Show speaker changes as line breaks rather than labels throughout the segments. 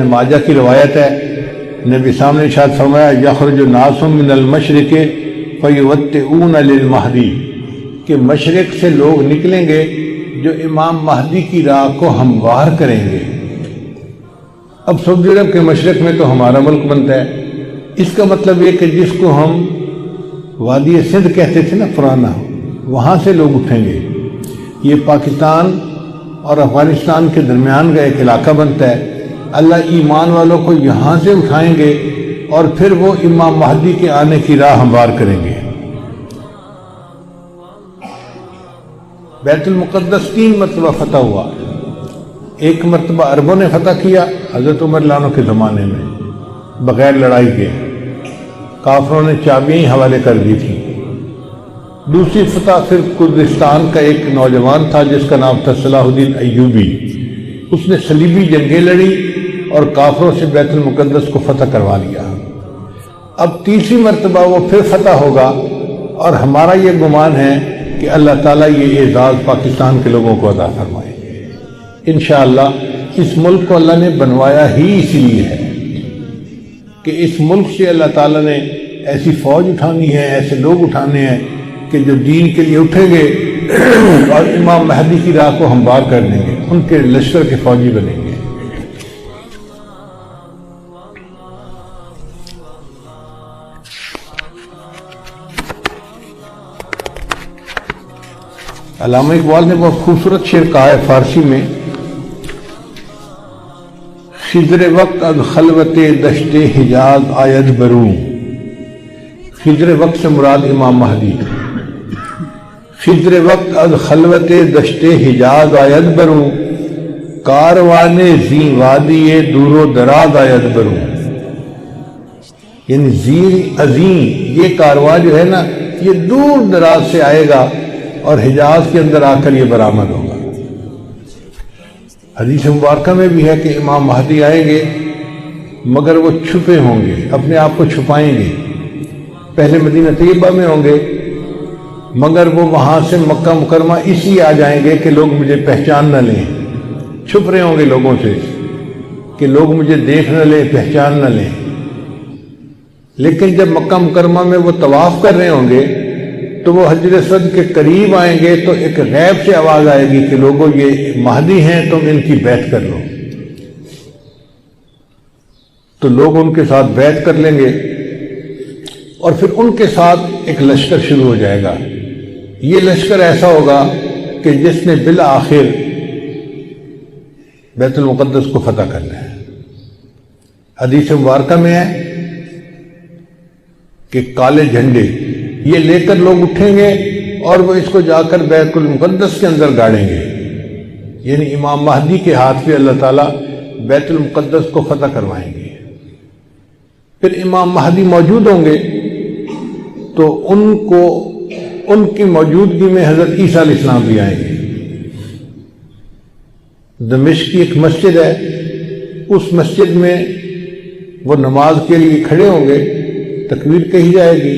ماجہ کی روایت ہے، نبی صاحب نے ارشاد فرمایا یخرج الناس من المشرق فیوطئون للمہدی، کہ مشرق سے لوگ نکلیں گے جو امام مہدی کی راہ کو ہموار کریں گے۔ اب سعودی عرب کے مشرق میں تو ہمارا ملک بنتا ہے، اس کا مطلب یہ کہ جس کو ہم وادی سندھ کہتے تھے نا پرانا، وہاں سے لوگ اٹھیں گے۔ یہ پاکستان اور افغانستان کے درمیان کا ایک علاقہ بنتا ہے، اللہ ایمان والوں کو یہاں سے اٹھائیں گے اور پھر وہ امام مہدی کے آنے کی راہ ہموار کریں گے۔ بیت المقدس 3 مرتبہ فتح ہوا، ایک مرتبہ عربوں نے فتح کیا حضرت عمر لانو کے زمانے میں بغیر لڑائی کے، کافروں نے چابیاں ہی حوالے کر دی تھی۔ دوسری فتح پھر کردستان کا ایک نوجوان تھا جس کا نام تھا صلاح الدین ایوبی، اس نے صلیبی جنگیں لڑی اور کافروں سے بیت المقدس کو فتح کروا لیا۔ اب تیسری مرتبہ وہ پھر فتح ہوگا، اور ہمارا یہ گمان ہے کہ اللہ تعالیٰ یہ اعزاز پاکستان کے لوگوں کو عطا فرمائے۔ انشاءاللہ اس ملک کو اللہ نے بنوایا ہی اسی لیے ہے کہ اس ملک سے اللہ تعالیٰ نے ایسی فوج اٹھانی ہے، ایسے لوگ اٹھانے ہیں کہ جو دین کے لیے اٹھیں گے اور امام مہدی کی راہ کو ہموار کر دیں گے، ان کے لشکر کے فوجی بنیں گے۔ علامہ اقبال نے بہت خوبصورت شعر کہا ہے فارسی میں، خضر وقت از خلوت دشت حجاز آید بروں۔ خضر وقت سے مراد امام مہدی۔ خضر وقت از خلوت دشت حجاز آید بروں، کاروان زی وادی دور و دراز آید بروں۔ یعنی زی عظیم یہ کارواں جو ہے نا یہ دور دراز سے آئے گا اور حجاز کے اندر آ کر یہ برآمد ہوگا۔ حدیث مبارکہ میں بھی ہے کہ امام مہدی آئیں گے مگر وہ چھپے ہوں گے، اپنے آپ کو چھپائیں گے۔ پہلے مدینہ طیبہ میں ہوں گے مگر وہ وہاں سے مکہ مکرمہ اس لیے آ جائیں گے کہ لوگ مجھے پہچان نہ لیں، چھپ رہے ہوں گے لوگوں سے کہ لوگ مجھے دیکھ نہ لیں، پہچان نہ لیں۔ لیکن جب مکہ مکرمہ میں وہ طواف کر رہے ہوں گے تو وہ حجر اسود کے قریب آئیں گے تو ایک غیب سے آواز آئے گی کہ لوگوں یہ مہدی ہیں، تم ان کی بیعت کر لو۔ تو لوگ ان کے ساتھ بیعت کر لیں گے اور پھر ان کے ساتھ ایک لشکر شروع ہو جائے گا۔ یہ لشکر ایسا ہوگا کہ جس نے بالآخر بیت المقدس کو فتح کرنا ہے۔ حدیث مبارکہ میں ہے کہ کالے جھنڈے یہ لے کر لوگ اٹھیں گے اور وہ اس کو جا کر بیت المقدس کے اندر گاڑیں گے، یعنی امام مہدی کے ہاتھ پہ اللہ تعالیٰ بیت المقدس کو فتح کروائیں گے۔ پھر امام مہدی موجود ہوں گے تو ان کی موجودگی میں حضرت عیسیٰ علیہ السلام بھی آئیں گے۔ دمشق کی ایک مسجد ہے، اس مسجد میں وہ نماز کے لیے کھڑے ہوں گے، تکبیر کہی جائے گی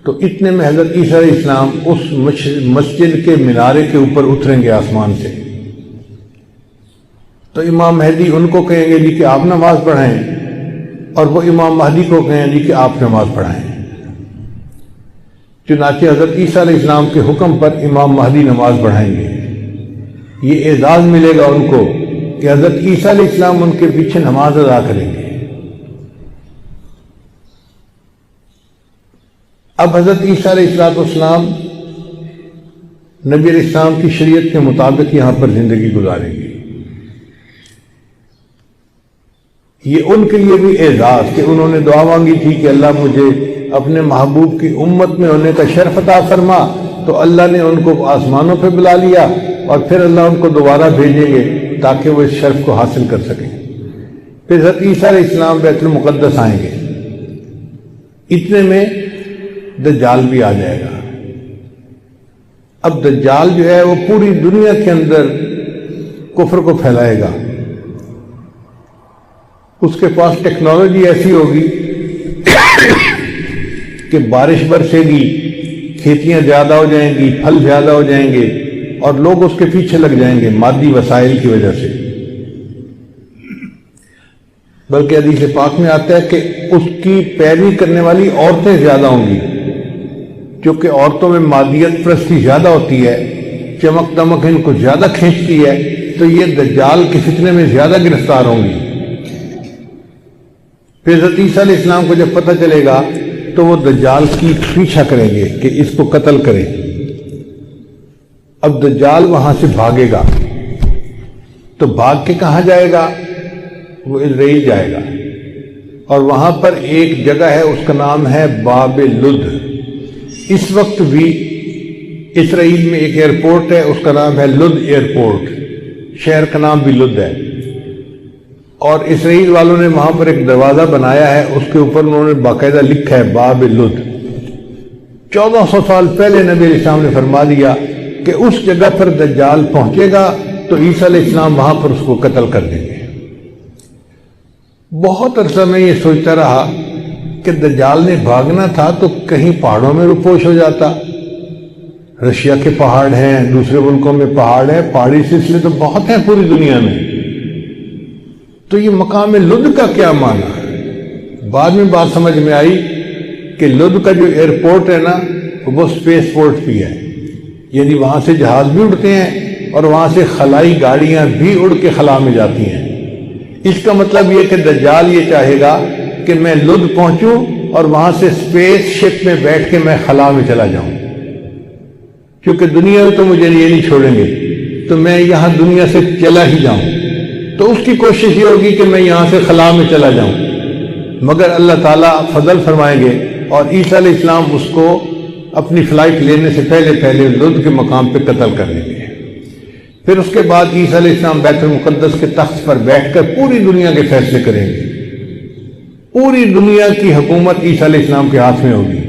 تو اتنے میں حضرت عیسیٰ علیہ السلام اس مسجد کے مینارے کے اوپر اتریں گے آسمان سے۔ تو امام مہدی ان کو کہیں گے جی کہ آپ نماز پڑھائیں، اور وہ امام مہدی کو کہیں جی کہ آپ نماز پڑھائیں۔ چنانچہ حضرت عیسیٰ علیہ السلام کے حکم پر امام مہدی نماز پڑھائیں گے۔ یہ اعزاز ملے گا ان کو کہ حضرت عیسیٰ علیہ السلام ان کے پیچھے نماز ادا کریں گے۔ اب حضرت عیسیٰ علیہ السلام نبی علیہ السلام کی شریعت کے مطابق یہاں پر زندگی گزاریں گے۔ یہ ان کے لیے بھی اعزاز کہ انہوں نے دعا مانگی تھی کہ اللہ مجھے اپنے محبوب کی امت میں ہونے کا شرف عطا فرما، تو اللہ نے ان کو آسمانوں پہ بلا لیا اور پھر اللہ ان کو دوبارہ بھیجیں گے تاکہ وہ اس شرف کو حاصل کر سکیں۔ پھر حضرت عیسیٰ علیہ السلام بیت المقدس آئیں گے، اتنے میں دجال بھی آ جائے گا۔ اب دجال جو ہے وہ پوری دنیا کے اندر کفر کو پھیلائے گا۔ اس کے پاس ٹیکنالوجی ایسی ہوگی کہ بارش برسے گی، کھیتیاں زیادہ ہو جائیں گی، پھل زیادہ ہو جائیں گے اور لوگ اس کے پیچھے لگ جائیں گے مادی وسائل کی وجہ سے۔ بلکہ حدیث پاک میں آتا ہے کہ اس کی پیروی کرنے والی عورتیں زیادہ ہوں گی، کیونکہ عورتوں میں مادیت پرستی زیادہ ہوتی ہے، چمک دمک ان کو زیادہ کھینچتی ہے، تو یہ دجال کے فتنے میں زیادہ گرفتار ہوں گی۔ پھر حضرت عیسیٰ علیہ السلام کو جب پتہ چلے گا تو وہ دجال کی پیچھا کریں گے کہ اس کو قتل کریں۔ اب دجال وہاں سے بھاگے گا، تو بھاگ کے کہاں جائے گا؟ وہ اسرائیل جائے گا، اور وہاں پر ایک جگہ ہے، اس کا نام ہے باب لد۔ اس وقت بھی اسرائیل میں ایک ایئرپورٹ ہے، اس کا نام ہے لد ایئرپورٹ، شہر کا نام بھی لد ہے، اور اسرائیل والوں نے وہاں پر ایک دروازہ بنایا ہے، اس کے اوپر انہوں نے باقاعدہ لکھا ہے باب لد۔ 1400 سال پہلے نبی علیہ السلام نے فرما دیا کہ اس جگہ پر دجال پہنچے گا تو عیسیٰ علیہ السلام وہاں پر اس کو قتل کر دیں گے۔ بہت عرصہ میں یہ سوچتا رہا کہ دجال نے بھاگنا تھا تو کہیں پہاڑوں میں روپوش ہو جاتا، رشیا کے پہاڑ ہیں، دوسرے ملکوں میں پہاڑ ہیں، پہاڑی سلسلے تو بہت ہیں پوری دنیا میں، تو یہ مقام لد کا کیا معنی؟ بعد میں بات سمجھ میں آئی کہ لد کا جو ایئرپورٹ ہے نا وہ سپیس پورٹ بھی ہے، یعنی وہاں سے جہاز بھی اڑتے ہیں اور وہاں سے خلائی گاڑیاں بھی اڑ کے خلا میں جاتی ہیں۔ اس کا مطلب یہ کہ دجال یہ چاہے گا کہ میں لد پہنچوں اور وہاں سے سپیس شپ میں بیٹھ کے میں خلا میں چلا جاؤں، کیونکہ دنیا میں تو مجھے یہ نہیں چھوڑیں گے، تو میں یہاں دنیا سے چلا ہی جاؤں۔ تو اس کی کوشش یہ ہوگی کہ میں یہاں سے خلا میں چلا جاؤں، مگر اللہ تعالیٰ فضل فرمائیں گے اور عیسیٰ علیہ السلام اس کو اپنی فلائٹ لینے سے پہلے لد کے مقام پہ قتل کر دیں گے۔ پھر اس کے بعد عیسیٰ علیہ السلام بیت المقدس کے تخت پر بیٹھ کر پوری دنیا کے فیصلے کریں گے، پوری دنیا کی حکومت عیسیٰ علیہ السلام کے ہاتھ میں ہوگی۔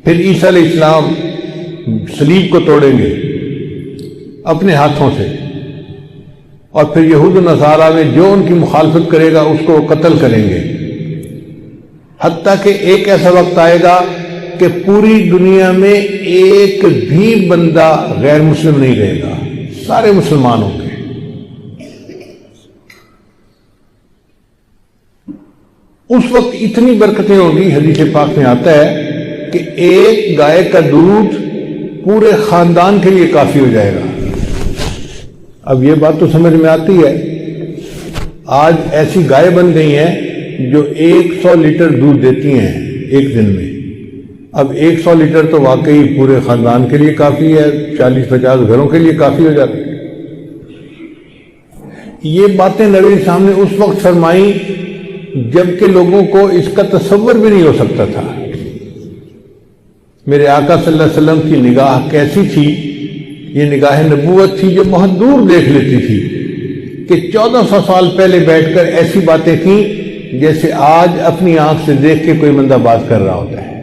پھر عیسیٰ علیہ السلام صلیب کو توڑیں گے اپنے ہاتھوں سے، اور پھر یہود و نصارہ میں جو ان کی مخالفت کرے گا اس کو قتل کریں گے، حتیٰ کہ ایک ایسا وقت آئے گا کہ پوری دنیا میں ایک بھی بندہ غیر مسلم نہیں رہے گا، سارے مسلمان ہوں گے۔ اس وقت اتنی برکتیں ہوں گی، حدیث پاک میں آتا ہے کہ ایک گائے کا دودھ پورے خاندان کے لیے کافی ہو جائے گا۔ اب یہ بات تو سمجھ میں آتی ہے، آج ایسی گائے بن گئی ہیں جو 100 لیٹر دودھ دیتی ہیں ایک دن میں۔ اب 100 لیٹر تو واقعی پورے خاندان کے لیے کافی ہے، 40-50 گھروں کے لیے کافی ہو جاتی ہے۔ یہ باتیں نبی صاحب نے اس وقت فرمائی جبکہ لوگوں کو اس کا تصور بھی نہیں ہو سکتا تھا۔ میرے آقا صلی اللہ علیہ وسلم کی نگاہ کیسی تھی؟ یہ نگاہ نبوت تھی جو بہت دور دیکھ لیتی تھی، کہ 1400 سال پہلے بیٹھ کر ایسی باتیں کی جیسے آج اپنی آنکھ سے دیکھ کے کوئی بندہ بات کر رہا ہوتا ہے۔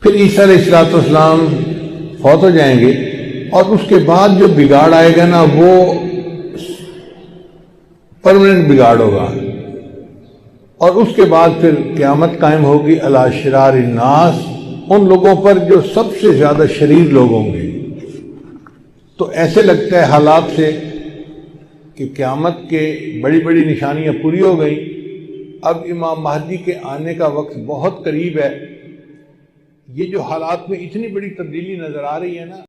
پھر عیسیٰ علیہ السلام فوت ہو جائیں گے، اور اس کے بعد جو بگاڑ آئے گا نا وہ پرماننٹ بگاڑ ہوگا، اور اس کے بعد پھر قیامت قائم ہوگی علی شرار الناس، ان لوگوں پر جو سب سے زیادہ شریر لوگ ہوں گے۔ تو ایسے لگتا ہے حالات سے کہ قیامت کے بڑی بڑی نشانیاں پوری ہو گئیں، اب امام مہدی کے آنے کا وقت بہت قریب ہے۔ یہ جو حالات میں اتنی بڑی تبدیلی نظر آ رہی ہے نا،